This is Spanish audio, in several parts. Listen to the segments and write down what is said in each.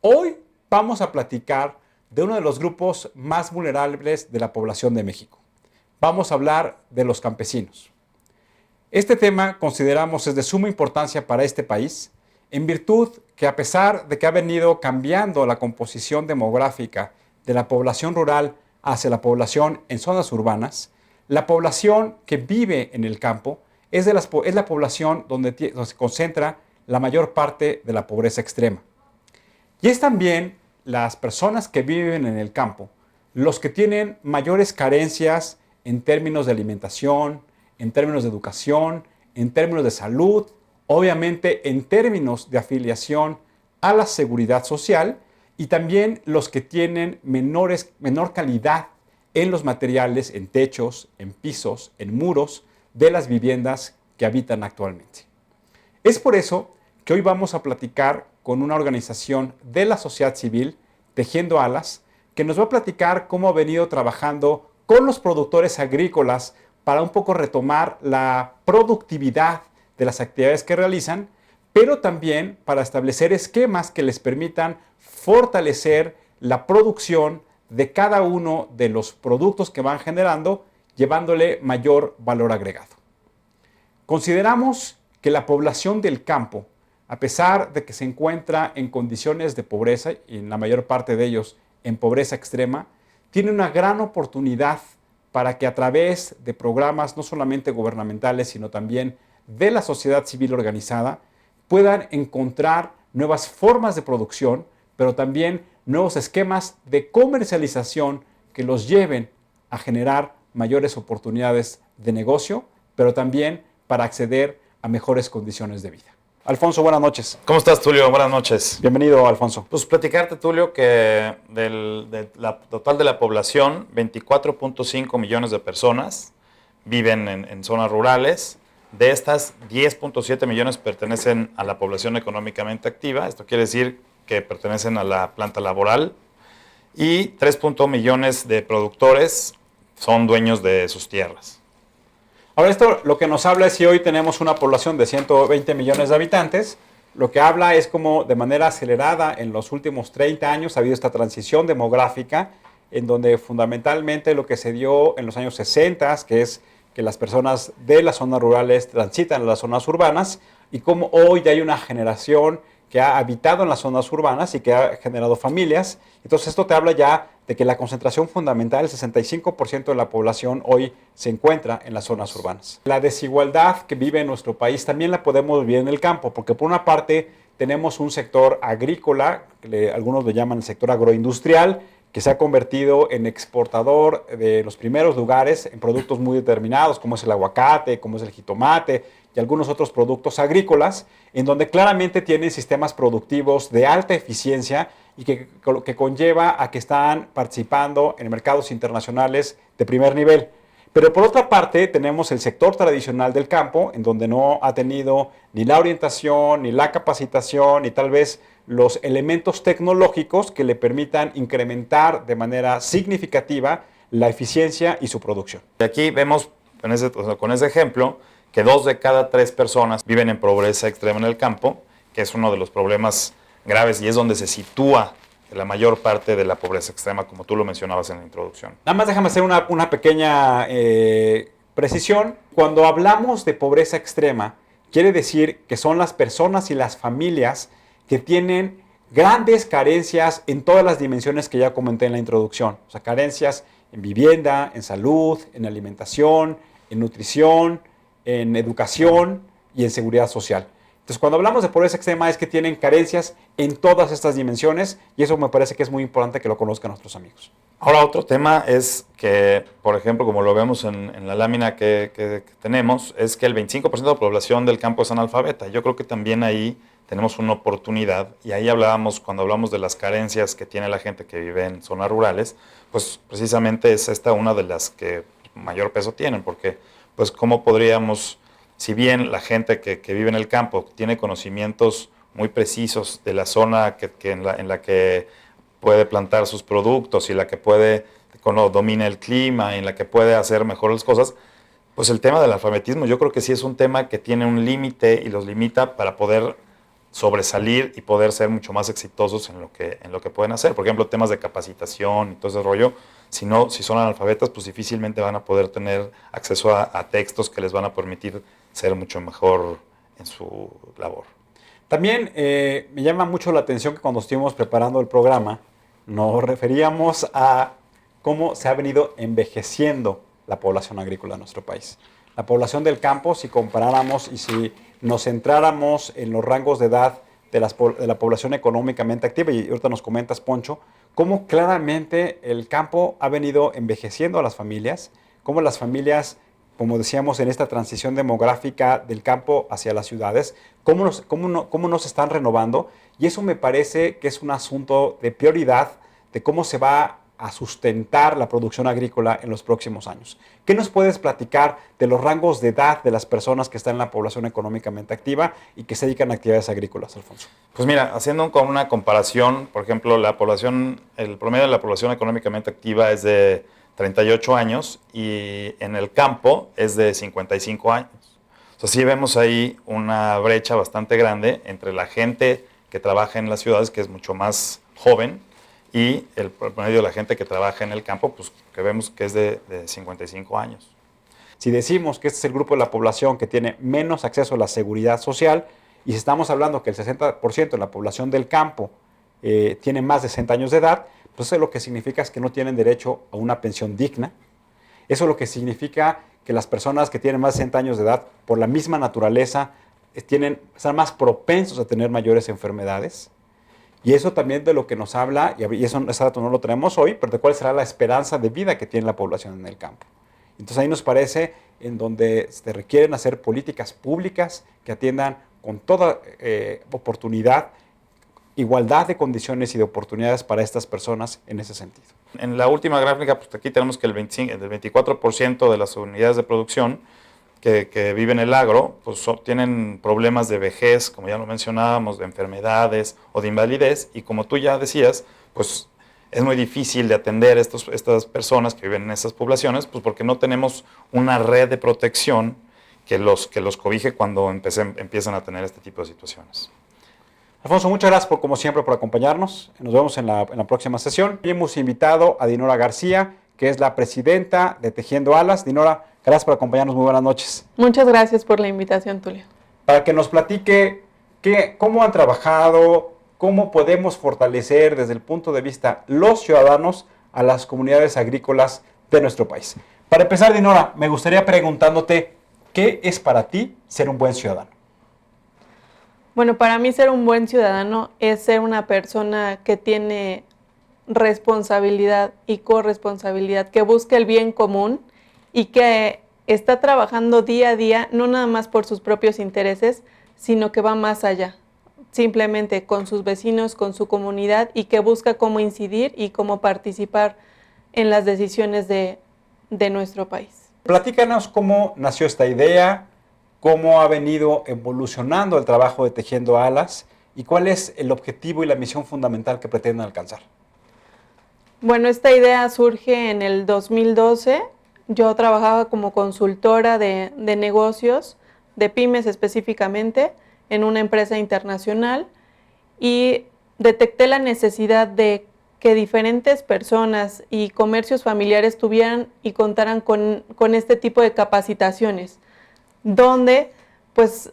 Hoy vamos a platicar de uno de los grupos más vulnerables de la población de México. Vamos a hablar de los campesinos. Este tema consideramos es de suma importancia para este país, en virtud que a pesar de que ha venido cambiando la composición demográfica de la población rural hacia la población en zonas urbanas, la población que vive en el campo es la población donde se concentra la mayor parte de la pobreza extrema. Y es también las personas que viven en el campo los que tienen mayores carencias en términos de alimentación, en términos de educación, en términos de salud, obviamente en términos de afiliación a la seguridad social y también los que tienen menor calidad en los materiales, en techos, en pisos, en muros de las viviendas que habitan actualmente. Es por eso que hoy vamos a platicar con una organización de la sociedad civil, Tejiendo Alas, que nos va a platicar cómo ha venido trabajando con los productores agrícolas para un poco retomar la productividad de las actividades que realizan, pero también para establecer esquemas que les permitan fortalecer la producción de cada uno de los productos que van generando, llevándole mayor valor agregado. Consideramos que la población del campo, a pesar de que se encuentra en condiciones de pobreza, y en la mayor parte de ellos en pobreza extrema, tiene una gran oportunidad para que a través de programas no solamente gubernamentales, sino también de la sociedad civil organizada, puedan encontrar nuevas formas de producción, pero también nuevos esquemas de comercialización que los lleven a generar mayores oportunidades de negocio, pero también para acceder a mejores condiciones de vida. Alfonso, buenas noches. ¿Cómo estás, Tulio? Buenas noches. Bienvenido, Alfonso. Pues platicarte, Tulio, que total de la población, 24.5 millones de personas viven en zonas rurales. De estas, 10.7 millones pertenecen a la población económicamente activa. Esto quiere decir que pertenecen a la planta laboral. Y 3.1 millones de productores son dueños de sus tierras. Ahora, esto lo que nos habla es si hoy tenemos una población de 120 millones de habitantes, lo que habla es como de manera acelerada en los últimos 30 años ha habido esta transición demográfica en donde fundamentalmente lo que se dio en los años 60, que es que las personas de las zonas rurales transitan a las zonas urbanas y como hoy ya hay una generación que ha habitado en las zonas urbanas y que ha generado familias. Entonces esto te habla ya de que la concentración fundamental, el 65% de la población hoy se encuentra en las zonas urbanas. La desigualdad que vive en nuestro país también la podemos vivir en el campo, porque por una parte tenemos un sector agrícola, algunos le llaman el sector agroindustrial, que se ha convertido en exportador de los primeros lugares en productos muy determinados, como es el aguacate, como es el jitomate y algunos otros productos agrícolas, en donde claramente tienen sistemas productivos de alta eficiencia y que conlleva a que están participando en mercados internacionales de primer nivel. Pero por otra parte tenemos el sector tradicional del campo, en donde no ha tenido ni la orientación, ni la capacitación, ni tal vez los elementos tecnológicos que le permitan incrementar de manera significativa la eficiencia y su producción. Aquí vemos con ese ejemplo que 2 de cada 3 personas viven en pobreza extrema en el campo, que es uno de los problemas graves y es donde se sitúa la mayor parte de la pobreza extrema, como tú lo mencionabas en la introducción. Nada más déjame hacer una pequeña precisión. Cuando hablamos de pobreza extrema, quiere decir que son las personas y las familias que tienen grandes carencias en todas las dimensiones que ya comenté en la introducción. O sea, carencias en vivienda, en salud, en alimentación, en nutrición, en educación y en seguridad social. Entonces, cuando hablamos de pobreza extrema es que tienen carencias en todas estas dimensiones y eso me parece que es muy importante que lo conozcan nuestros amigos. Ahora, otro tema es que, por ejemplo, como lo vemos en la lámina que tenemos, es que el 25% de la población del campo es analfabeta. Yo creo que también ahí tenemos una oportunidad y ahí cuando hablamos de las carencias que tiene la gente que vive en zonas rurales, pues precisamente es esta una de las que mayor peso tienen, porque pues cómo podríamos, si bien la gente que vive en el campo tiene conocimientos muy precisos de la zona en la que puede plantar sus productos y la que domina el clima, en la que puede hacer mejor las cosas, pues el tema del alfabetismo yo creo que sí es un tema que tiene un límite y los limita para poder sobresalir y poder ser mucho más exitosos en lo que pueden hacer. Por ejemplo, temas de capacitación y todo ese rollo, si son analfabetas, pues difícilmente van a poder tener acceso a textos que les van a permitir ser mucho mejor en su labor. También me llama mucho la atención que cuando estuvimos preparando el programa, nos referíamos a cómo se ha venido envejeciendo la población agrícola en nuestro país. La población del campo, si comparáramos y si nos centráramos en los rangos de edad de la población económicamente activa, y ahorita nos comentas, Poncho, cómo claramente el campo ha venido envejeciendo a las familias, cómo las familias, como decíamos, en esta transición demográfica del campo hacia las ciudades, cómo no se están renovando, y eso me parece que es un asunto de prioridad de cómo se va a sustentar la producción agrícola en los próximos años. ¿Qué nos puedes platicar de los rangos de edad de las personas que están en la población económicamente activa y que se dedican a actividades agrícolas, Alfonso? Pues mira, haciendo una comparación, por ejemplo, el promedio de la población económicamente activa es de 38 años y en el campo es de 55 años. O sea, sí vemos ahí una brecha bastante grande entre la gente que trabaja en las ciudades, que es mucho más joven, y el promedio de la gente que trabaja en el campo, pues que vemos que es de 55 años. Si decimos que este es el grupo de la población que tiene menos acceso a la seguridad social, y si estamos hablando que el 60% de la población del campo tiene más de 60 años de edad, pues eso lo que significa es que no tienen derecho a una pensión digna. Eso lo que significa que las personas que tienen más de 60 años de edad, por la misma naturaleza, están más propensos a tener mayores enfermedades. Y eso también de lo que nos habla, y ese dato no lo tenemos hoy, pero de cuál será la esperanza de vida que tiene la población en el campo. Entonces ahí nos parece en donde se requieren hacer políticas públicas que atiendan con toda oportunidad, igualdad de condiciones y de oportunidades para estas personas en ese sentido. En la última gráfica, pues aquí tenemos que el 24% de las unidades de producción que viven en el agro, pues tienen problemas de vejez, como ya lo mencionábamos, de enfermedades o de invalidez, y como tú ya decías, pues es muy difícil de atender a estas personas que viven en esas poblaciones, pues porque no tenemos una red de protección que los cobije cuando empiezan a tener este tipo de situaciones. Alfonso, muchas gracias como siempre por acompañarnos. Nos vemos en la próxima sesión. Hoy hemos invitado a Dinora García, que es la presidenta de Tejiendo Alas. Dinora, gracias por acompañarnos. Muy buenas noches. Muchas gracias por la invitación, Tulio. Para que nos platique cómo han trabajado, cómo podemos fortalecer desde el punto de vista los ciudadanos a las comunidades agrícolas de nuestro país. Para empezar, Dinora, me gustaría preguntándote, ¿qué es para ti ser un buen ciudadano? Bueno, para mí ser un buen ciudadano es ser una persona que tiene responsabilidad y corresponsabilidad, que busca el bien común y que está trabajando día a día, no nada más por sus propios intereses, sino que va más allá, simplemente con sus vecinos, con su comunidad, y que busca cómo incidir y cómo participar en las decisiones de nuestro país. Platícanos cómo nació esta idea, cómo ha venido evolucionando el trabajo de Tejiendo Alas y cuál es el objetivo y la misión fundamental que pretenden alcanzar. Bueno, esta idea surge en el 2012. Yo trabajaba como consultora de negocios, de pymes específicamente, en una empresa internacional, y detecté la necesidad de que diferentes personas y comercios familiares tuvieran y contaran con este tipo de capacitaciones, donde pues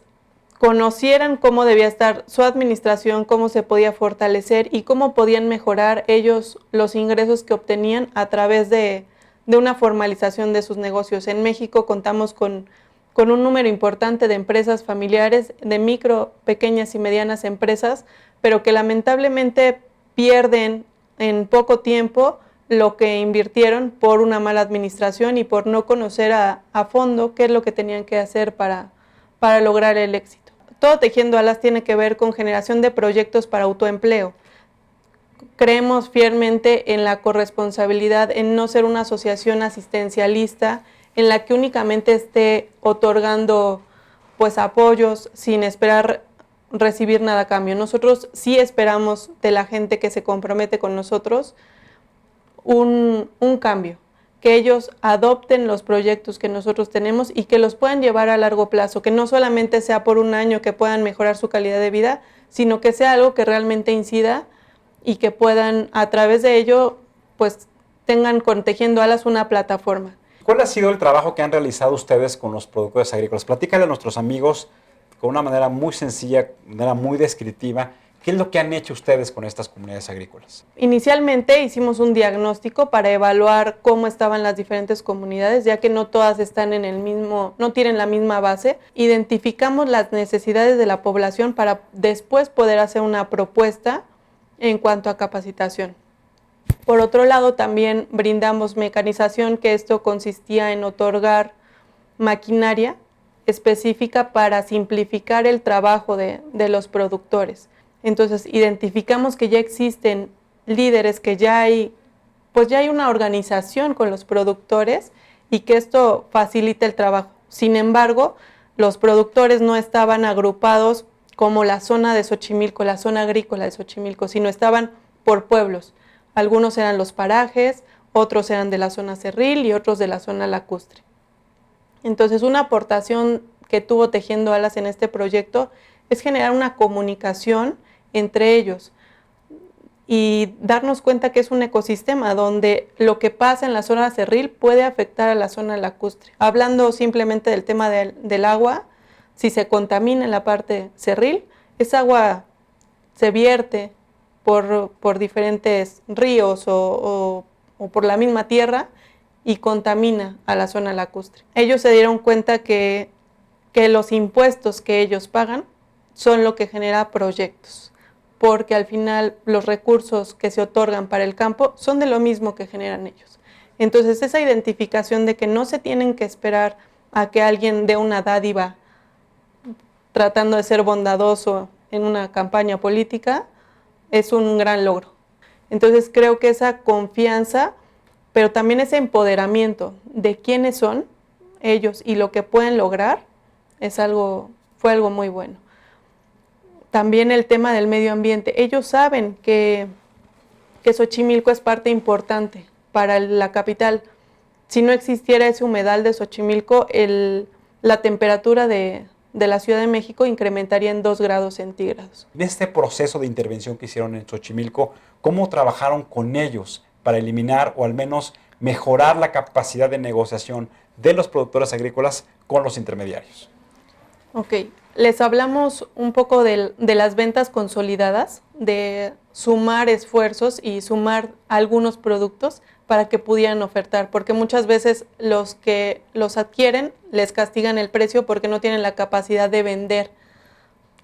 conocieran cómo debía estar su administración, cómo se podía fortalecer y cómo podían mejorar ellos los ingresos que obtenían a través de una formalización de sus negocios. En México contamos con un número importante de empresas familiares, de micro, pequeñas y medianas empresas, pero que lamentablemente pierden en poco tiempo lo que invirtieron por una mala administración y por no conocer a fondo qué es lo que tenían que hacer para lograr el éxito. Todo Tejiendo Alas tiene que ver con generación de proyectos para autoempleo. Creemos fielmente en la corresponsabilidad, en no ser una asociación asistencialista en la que únicamente esté otorgando pues apoyos sin esperar recibir nada a cambio. Nosotros sí esperamos de la gente que se compromete con nosotros un cambio, que ellos adopten los proyectos que nosotros tenemos y que los puedan llevar a largo plazo, que no solamente sea por un año que puedan mejorar su calidad de vida, sino que sea algo que realmente incida y que puedan a través de ello pues tengan con Tejiendo Alas una plataforma. ¿Cuál ha sido el trabajo que han realizado ustedes con los productores agrícolas? Platícale a nuestros amigos con una manera muy sencilla, de manera muy descriptiva, ¿qué es lo que han hecho ustedes con estas comunidades agrícolas? Inicialmente hicimos un diagnóstico para evaluar cómo estaban las diferentes comunidades, ya que no todas están en el mismo, no tienen la misma base. Identificamos las necesidades de la población para después poder hacer una propuesta en cuanto a capacitación. Por otro lado, también brindamos mecanización, que esto consistía en otorgar maquinaria específica para simplificar el trabajo de los productores. Entonces, identificamos que ya existen líderes, que ya hay una organización con los productores y que esto facilita el trabajo. Sin embargo, los productores no estaban agrupados como la zona de Xochimilco, la zona agrícola de Xochimilco, sino estaban por pueblos. Algunos eran los parajes, otros eran de la zona cerril y otros de la zona lacustre. Entonces, una aportación que tuvo Tejiendo Alas en este proyecto es generar una comunicación entre ellos y darnos cuenta que es un ecosistema donde lo que pasa en la zona cerril puede afectar a la zona lacustre. Hablando simplemente del tema del agua, si se contamina en la parte cerril, esa agua se vierte por diferentes ríos o por la misma tierra y contamina a la zona lacustre. Ellos se dieron cuenta que los impuestos que ellos pagan son lo que genera proyectos, porque al final los recursos que se otorgan para el campo son de lo mismo que generan ellos. Entonces, esa identificación de que no se tienen que esperar a que alguien dé una dádiva tratando de ser bondadoso en una campaña política es un gran logro. Entonces, creo que esa confianza, pero también ese empoderamiento de quiénes son ellos y lo que pueden lograr fue algo muy bueno. También el tema del medio ambiente. Ellos saben que Xochimilco es parte importante para la capital. Si no existiera ese humedal de Xochimilco, la temperatura de la Ciudad de México incrementaría en 2 grados centígrados. En este proceso de intervención que hicieron en Xochimilco, ¿cómo trabajaron con ellos para eliminar o al menos mejorar la capacidad de negociación de los productores agrícolas con los intermediarios? Ok, les hablamos un poco de las ventas consolidadas, de sumar esfuerzos y sumar algunos productos para que pudieran ofertar, porque muchas veces los que los adquieren les castigan el precio porque no tienen la capacidad de vender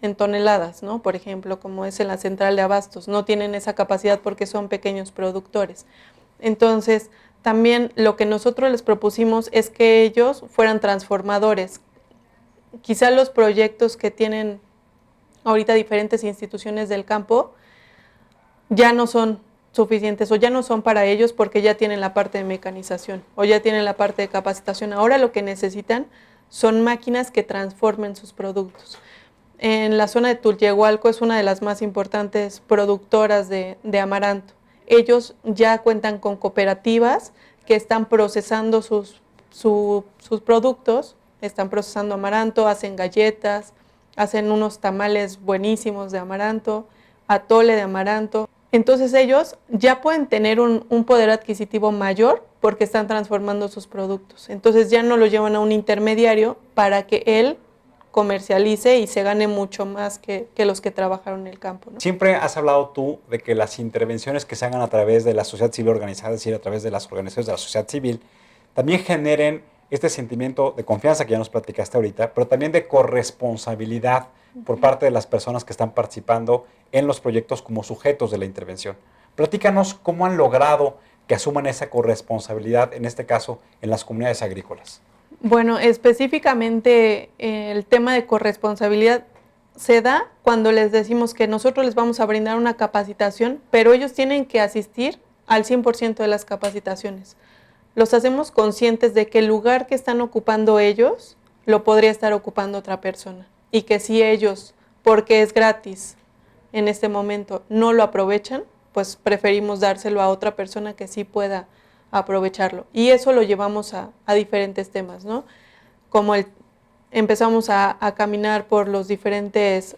en toneladas, ¿no? Por ejemplo, como es en la central de abastos, no tienen esa capacidad porque son pequeños productores. Entonces, también lo que nosotros les propusimos es que ellos fueran transformadores. Quizá los proyectos que tienen ahorita diferentes instituciones del campo ya no son suficientes o ya no son para ellos porque ya tienen la parte de mecanización o ya tienen la parte de capacitación. Ahora lo que necesitan son máquinas que transformen sus productos. En la zona de Tulyehualco es una de las más importantes productoras de amaranto. Ellos ya cuentan con cooperativas que están procesando sus productos, están procesando amaranto, hacen galletas, hacen unos tamales buenísimos de amaranto, atole de amaranto. Entonces ellos ya pueden tener un poder adquisitivo mayor porque están transformando sus productos. Entonces ya no lo llevan a un intermediario para que él comercialice y se gane mucho más que los que trabajaron en el campo, ¿no? Siempre has hablado tú de que las intervenciones que se hagan a través de la sociedad civil organizada, es decir, a través de las organizaciones de la sociedad civil, también generen este sentimiento de confianza que ya nos platicaste ahorita, pero también de corresponsabilidad por parte de las personas que están participando en los proyectos como sujetos de la intervención. Platícanos cómo han logrado que asuman esa corresponsabilidad, en este caso, en las comunidades agrícolas. Bueno, específicamente el tema de corresponsabilidad se da cuando les decimos que nosotros les vamos a brindar una capacitación, pero ellos tienen que asistir al 100% de las capacitaciones. Los hacemos conscientes de que el lugar que están ocupando ellos lo podría estar ocupando otra persona y que si ellos, porque es gratis en este momento, no lo aprovechan, pues preferimos dárselo a otra persona que sí pueda aprovecharlo. Y eso lo llevamos a diferentes temas, ¿no? Como empezamos a caminar por los diferentes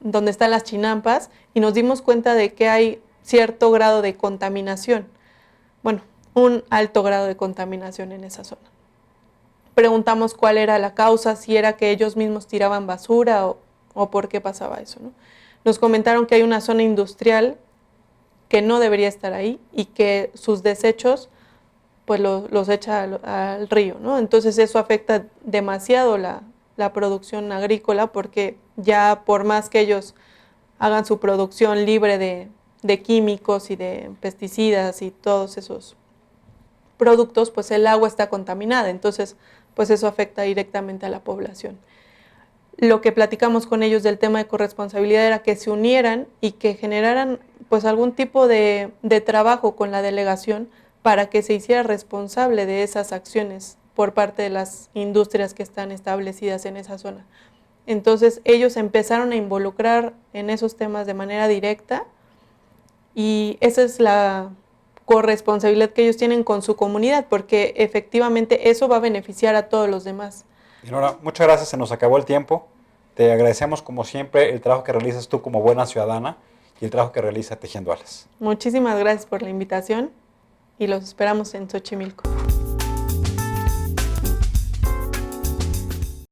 donde están las chinampas y nos dimos cuenta de que hay cierto grado de contaminación. Bueno, un alto grado de contaminación en esa zona. Preguntamos cuál era la causa, si era que ellos mismos tiraban basura o por qué pasaba eso, ¿no? Nos comentaron que hay una zona industrial que no debería estar ahí y que sus desechos pues los echa al río, ¿no? Entonces eso afecta demasiado la producción agrícola, porque ya por más que ellos hagan su producción libre de químicos y de pesticidas y todos esos productos, pues el agua está contaminada, entonces pues eso afecta directamente a la población. Lo que platicamos con ellos del tema de corresponsabilidad era que se unieran y que generaran pues algún tipo de trabajo con la delegación para que se hiciera responsable de esas acciones por parte de las industrias que están establecidas en esa zona. Entonces ellos empezaron a involucrar en esos temas de manera directa y esa es la corresponsabilidad que ellos tienen con su comunidad, porque efectivamente eso va a beneficiar a todos los demás. Dinora, muchas gracias, se nos acabó el tiempo. Te agradecemos como siempre el trabajo que realizas tú como buena ciudadana y el trabajo que realiza Tejiendo Alas. Muchísimas gracias por la invitación y los esperamos en Xochimilco.